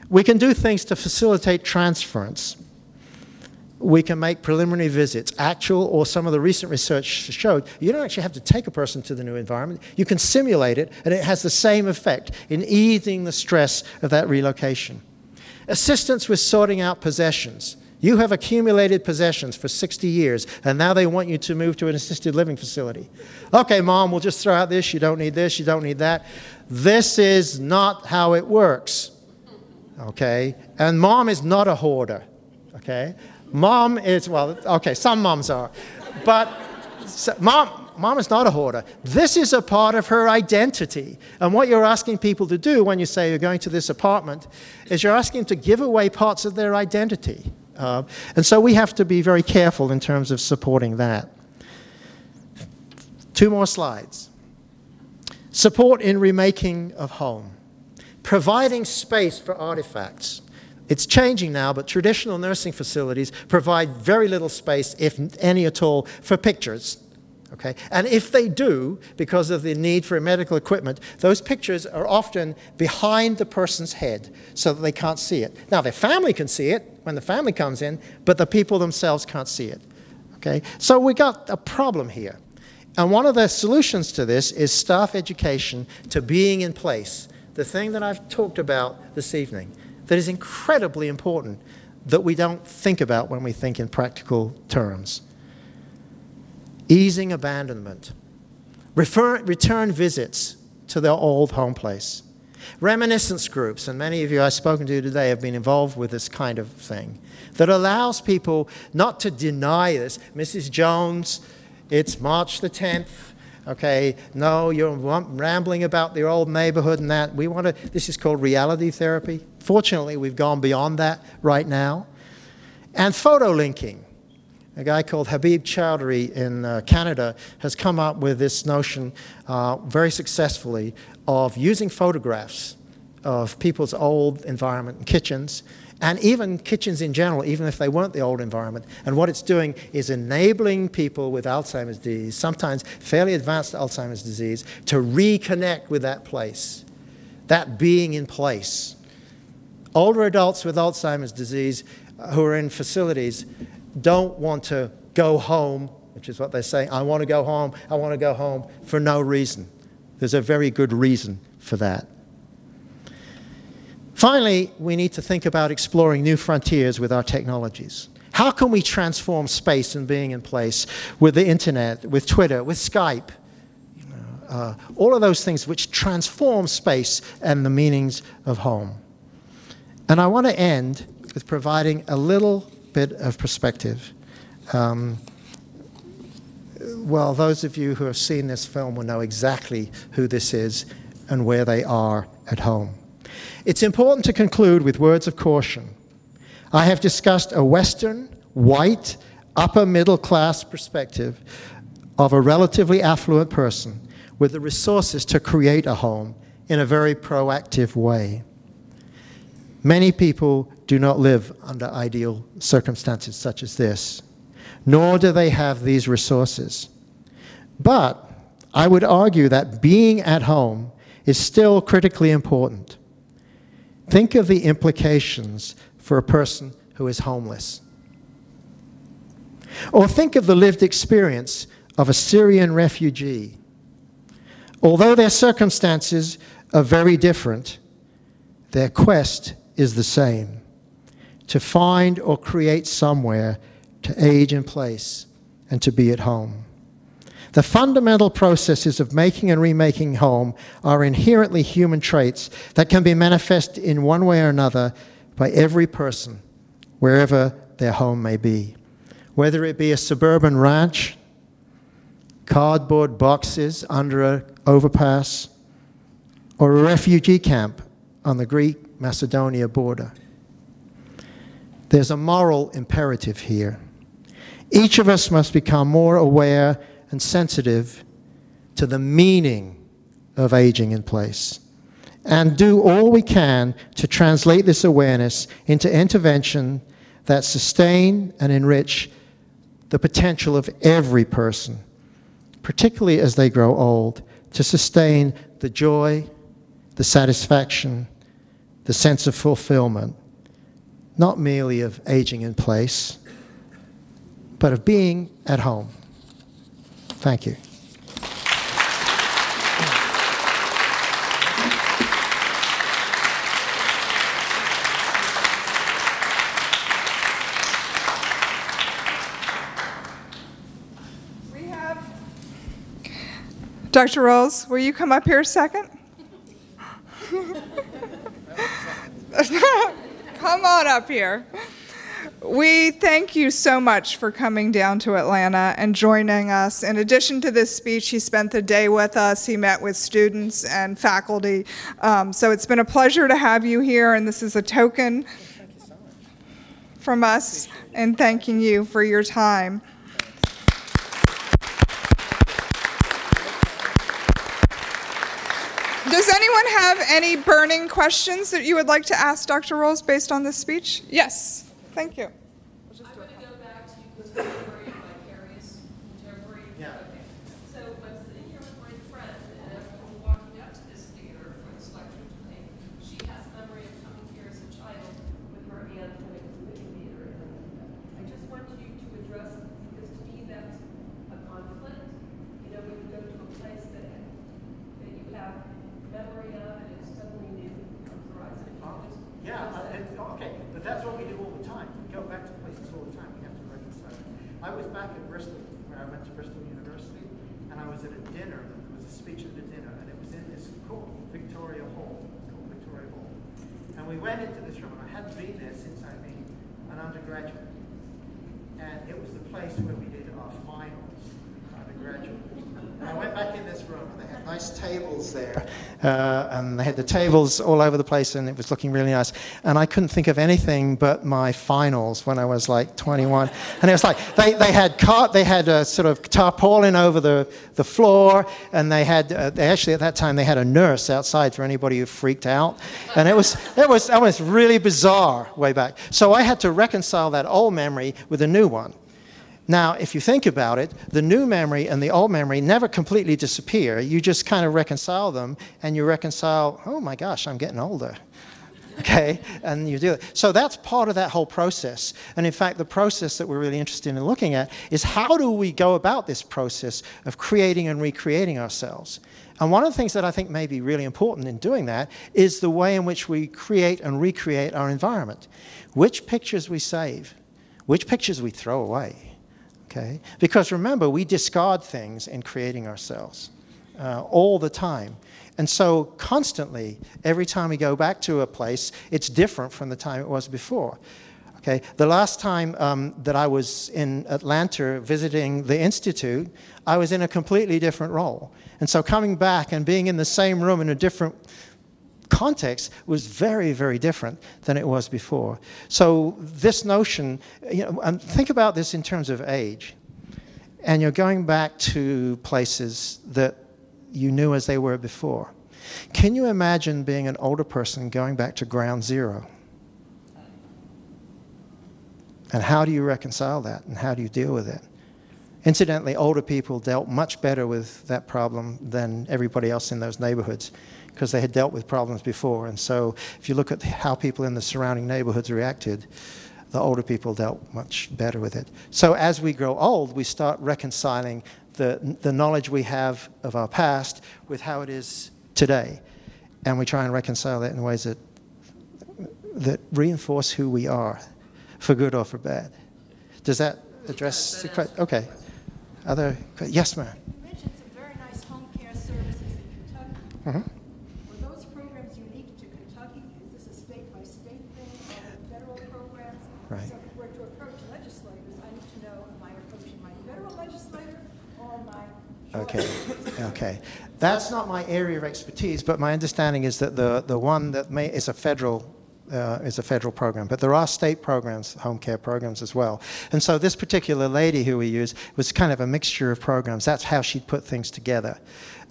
We can do things to facilitate transference. We can make preliminary visits, actual or some of the recent research showed you don't actually have to take a person to the new environment. You can simulate it, and it has the same effect in easing the stress of that relocation. Assistance with sorting out possessions. You have accumulated possessions for 60 years, and now they want you to move to an assisted living facility. Okay, Mom, we'll just throw out this. You don't need this. You don't need that. This is not how it works, okay? And Mom is not a hoarder, okay? Mom is, well, okay, some moms are, but mom is not a hoarder. This is a part of her identity. And what you're asking people to do when you say you're going to this apartment is you're asking them to give away parts of their identity. And so we have to be very careful in terms of supporting that. 2 more slides. Support in remaking of home. Providing space for artifacts. It's changing now, but traditional nursing facilities provide very little space, if any at all, for pictures. Okay? And if they do, because of the need for medical equipment, those pictures are often behind the person's head so that they can't see it. Now, their family can see it when the family comes in, but the people themselves can't see it. Okay? So we got a problem here. And one of the solutions to this is staff education to being in place, the thing that I've talked about this evening. That is incredibly important that we don't think about when we think in practical terms. Easing abandonment. Return visits to their old home place. Reminiscence groups, and many of you I've spoken to today have been involved with this kind of thing, that allows people not to deny this. Mrs. Jones, it's March the 10th. Okay, no, you're rambling about the old neighborhood and that. We want to, this is called reality therapy. Fortunately, we've gone beyond that right now. And photo linking. A guy called Habib Chowdhury in Canada has come up with this notion very successfully of using photographs of people's old environment and kitchens, and even kitchens in general, even if they weren't the old environment. And what it's doing is enabling people with Alzheimer's disease, sometimes fairly advanced Alzheimer's disease, to reconnect with that place, that being in place. Older adults with Alzheimer's disease who are in facilities don't want to go home, which is what they're saying. I want to go home, I want to go home, for no reason. There's a very good reason for that. Finally, we need to think about exploring new frontiers with our technologies. How can we transform space and being in place with the internet, with Twitter, with Skype? All of those things which transform space and the meanings of home. And I want to end with providing a little bit of perspective. Well, those of you who have seen this film will know exactly who this is and where they are at home. It's important to conclude with words of caution. I have discussed a Western, white, upper middle class perspective of a relatively affluent person with the resources to create a home in a very proactive way. Many people do not live under ideal circumstances such as this, nor do they have these resources. But I would argue that being at home is still critically important. Think of the implications for a person who is homeless. Or think of the lived experience of a Syrian refugee. Although their circumstances are very different, their quest is the same: to find or create somewhere to age in place and to be at home. The fundamental processes of making and remaking home are inherently human traits that can be manifested in one way or another by every person, wherever their home may be. Whether it be a suburban ranch, cardboard boxes under an overpass, or a refugee camp on the Greek-Macedonia border. There's a moral imperative here. Each of us must become more aware and sensitive to the meaning of aging in place, and do all we can to translate this awareness into intervention that sustain and enrich the potential of every person, particularly as they grow old, to sustain the joy, the satisfaction, the sense of fulfillment, not merely of aging in place, but of being at home. Thank you. We have Dr. Rowles, will you come up here a second? Come on up here. We thank you so much for coming down to Atlanta and joining us. In addition to this speech, he spent the day with us. He met with students and faculty. So it's been a pleasure to have you here, and this is a token from us in thanking you for your time. Does anyone have any burning questions that you would like to ask Dr. Rowles based on this speech? Yes. Thank you. I'm going to go back to contemporary and vicarious. Contemporary. Yeah. Okay. So I'm sitting here with my friend, and as we're walking up to this theater for this lecture today, she has a memory of coming here as a child with her aunt when it was a movie theater. And I just want you to address, because to me that's a conflict. You know, when you go to a place that you have memory of and it's suddenly new on the horizon. Okay, but that's what we do all the time. We go back to places all the time. We have to reconcile it. I was back at Bristol, where I went to Bristol University, and I was at a dinner. There was a speech at the dinner, and it was in this cool Victoria Hall. It's called Victoria Hall. And we went into this room, and I hadn't been there since I'd been an undergraduate. And it was the place where we did our finals, undergraduate. And I went back in this room, and they had nice tables there. And they had the tables all over the place, and it was looking really nice. And I couldn't think of anything but my finals when I was like 21. And it was like, they had a sort of tarpaulin over the floor, and they actually at that time, they had a nurse outside for anybody who freaked out. And it was really bizarre way back. So I had to reconcile that old memory with a new one. Now, if you think about it, the new memory and the old memory never completely disappear. You just kind of reconcile them, and you reconcile, oh my gosh, I'm getting older. Okay, and you do it. So that's part of that whole process. And in fact, the process that we're really interested in looking at is how do we go about this process of creating and recreating ourselves? And one of the things that I think may be really important in doing that is the way in which we create and recreate our environment. Which pictures we save, which pictures we throw away. Okay? Because remember, we discard things in creating ourselves all the time. And so constantly, every time we go back to a place, it's different from the time it was before. Okay? The last time that I was in Atlanta visiting the Institute, I was in a completely different role. And so coming back and being in the same room in a different context was very, very different than it was before. So this notion, you know, and think about this in terms of age. And you're going back to places that you knew as they were before. Can you imagine being an older person going back to ground zero? And how do you reconcile that? And how do you deal with it? Incidentally, older people dealt much better with that problem than everybody else in those neighborhoods, because they had dealt with problems before. And so if you look at how people in the surrounding neighborhoods reacted, the older people dealt much better with it. So as we grow old, we start reconciling the knowledge we have of our past with how it is today. And we try and reconcile that in ways that reinforce who we are for good or for bad. Does that address the question? Okay. Other, yes, ma'am. You mentioned some very nice home care services in Kentucky. Mm-hmm. Were those programs unique to Kentucky? Is this a state-by-state thing, or federal programs? Right. So if we were to approach legislators, I need to know, am I approaching my federal legislator or my... Okay, okay. That's not my area of expertise, but my understanding is that the one that is a federal program, but there are state programs, home care programs as well. And so this particular lady who we used was kind of a mixture of programs. That's how she'd put things together.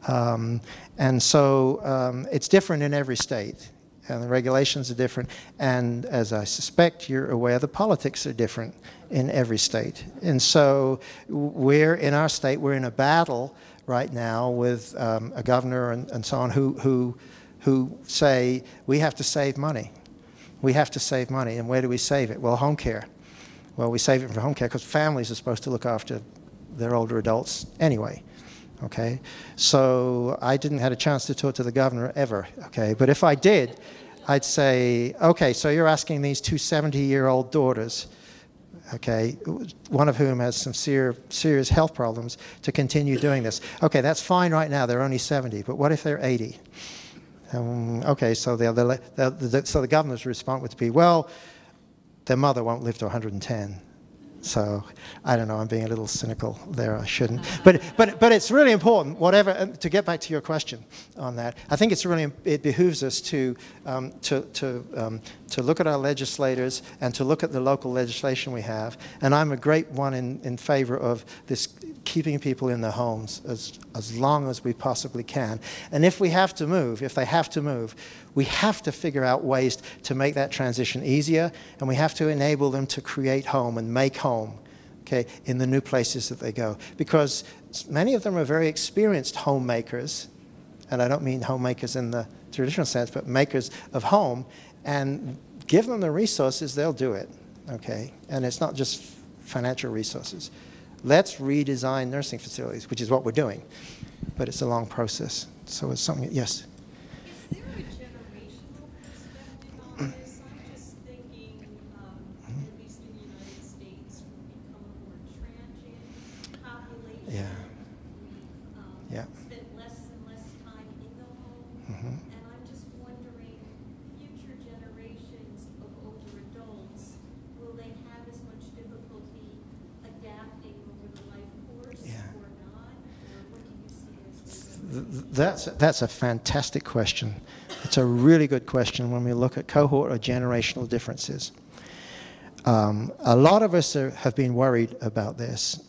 And so it's different in every state, and the regulations are different. And as I suspect you're aware, the politics are different in every state. And so in our state, we're in a battle right now with a governor and so on who say we have to save money. We have to save money. And where do we save it? Well, home care. Well, we save it for home care because families are supposed to look after their older adults anyway. Okay? So I didn't have a chance to talk to the governor ever. Okay? But if I did, I'd say, okay, so you're asking these two 70-year-old daughters, okay, one of whom has some serious health problems, to continue doing this. Okay, that's fine right now. They're only 70. But what if they're 80? Okay, so the governor's response would be, well, their mother won't live to 110. So I don't know, I'm being a little cynical there, I shouldn't. But it's really important, whatever, to get back to your question on that, I think it behooves us to look at our legislators and to look at the local legislation we have. And I'm a great one in favor of this keeping people in their homes as long as we possibly can. And if they have to move, we have to figure out ways to make that transition easier, and we have to enable them to create home and make home, okay, in the new places that they go. Because many of them are very experienced homemakers, and I don't mean homemakers in the traditional sense, but makers of home, and give them the resources, they'll do it, okay? And it's not just financial resources. Let's redesign nursing facilities, which is what we're doing, but it's a long process. So it's something, yes? Is there a generational perspective on this? I'm just thinking, at least in the United States, we've become a more transient population. Yeah. We've spent less and less time in the home. And I'm just wondering, future generations of older adults, will they have as much difficulty adapting over the life course or not? Or what do you see as the That's a fantastic question. It's a really good question when we look at cohort or generational differences. A lot of us have been worried about this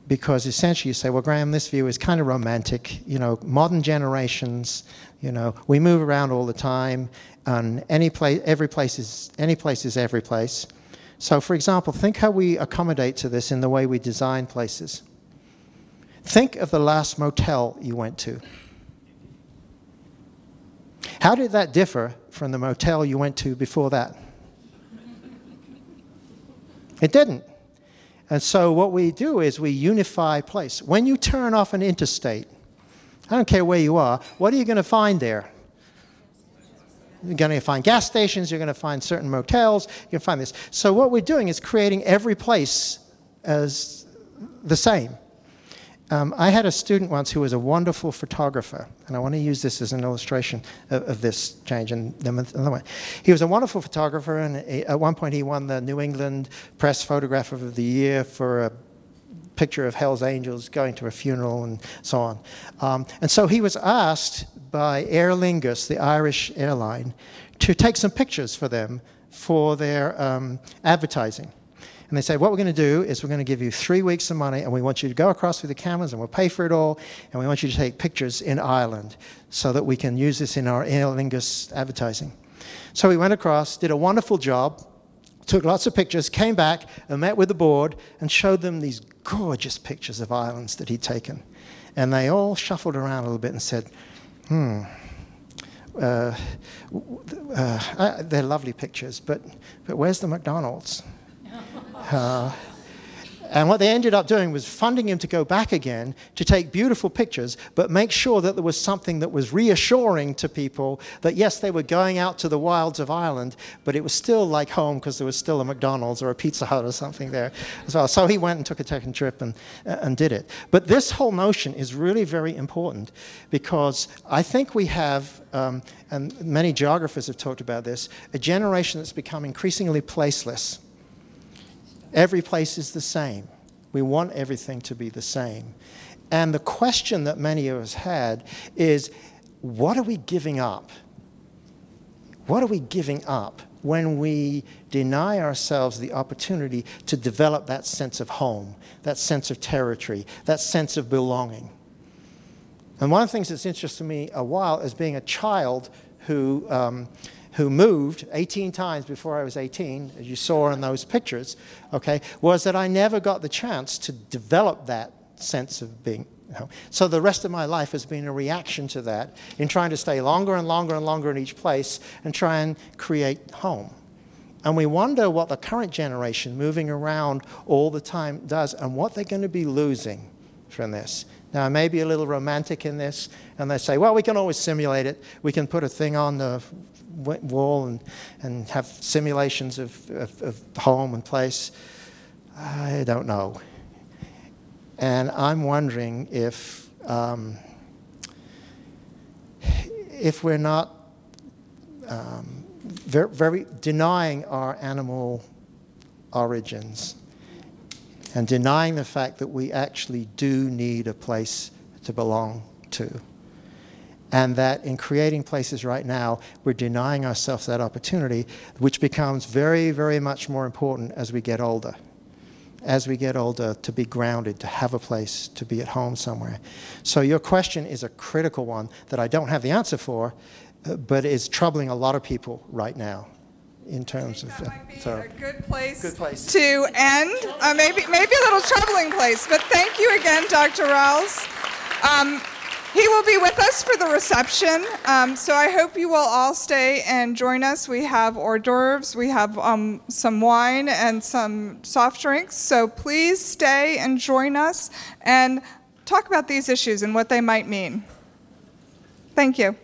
because essentially you say, well, Graham, this view is kind of romantic. You know, modern generations, you know, we move around all the time, and any place is every place. So, for example, think how we accommodate to this in the way we design places. Think of the last motel you went to. How did that differ from the motel you went to before that? It didn't. And so what we do is we unify place. When you turn off an interstate, I don't care where you are, what are you going to find there? You're going to find gas stations, you're going to find certain motels, you're going to find this. So what we're doing is creating every place as the same. I had a student once who was a wonderful photographer, and I want to use this as an illustration of this change. And then another one. He was a wonderful photographer, and at one point he won the New England Press Photographer of the Year for a picture of Hell's Angels going to a funeral and so on. And so he was asked by Aer Lingus, the Irish airline, to take some pictures for them for their advertising. And they said, what we're going to do is we're going to give you 3 weeks of money, and we want you to go across with the cameras, and we'll pay for it all, and we want you to take pictures in Ireland so that we can use this in our Aer Lingus advertising. So we went across, did a wonderful job, took lots of pictures, came back and met with the board and showed them these gorgeous pictures of islands that he'd taken. And they all shuffled around a little bit and said, they're lovely pictures, but where's the McDonald's? And what they ended up doing was funding him to go back again to take beautiful pictures, but make sure that there was something that was reassuring to people that, yes, they were going out to the wilds of Ireland, but it was still like home because there was still a McDonald's or a Pizza Hut or something there as well. So he went and took a second trip and did it. But this whole notion is really very important because I think we have, and many geographers have talked about this, a generation that's become increasingly placeless. Every place is the same. We want everything to be the same. And the question that many of us had is, what are we giving up? What are we giving up when we deny ourselves the opportunity to develop that sense of home, that sense of territory, that sense of belonging? And one of the things that's interested me a while as being a child who moved 18 times before I was 18, as you saw in those pictures, okay, was that I never got the chance to develop that sense of being home. So the rest of my life has been a reaction to that in trying to stay longer and longer and longer in each place and try and create home. And we wonder what the current generation moving around all the time does and what they're going to be losing from this. Now, I may be a little romantic in this, and they say, well, we can always simulate it. We can put a thing on the wall and have simulations of home and place. I don't know. And I'm wondering if we're not very denying our animal origins and denying the fact that we actually do need a place to belong to. And that in creating places right now, we're denying ourselves that opportunity, which becomes very, very much more important as we get older. As we get older, to be grounded, to have a place, to be at home somewhere. So your question is a critical one that I don't have the answer for, but is troubling a lot of people right now. In terms of, that might be a good place to end. Maybe a little troubling place, but thank you again, Dr. Rowles. He will be with us for the reception, so I hope you will all stay and join us. We have hors d'oeuvres, we have some wine and some soft drinks, so please stay and join us and talk about these issues and what they might mean. Thank you.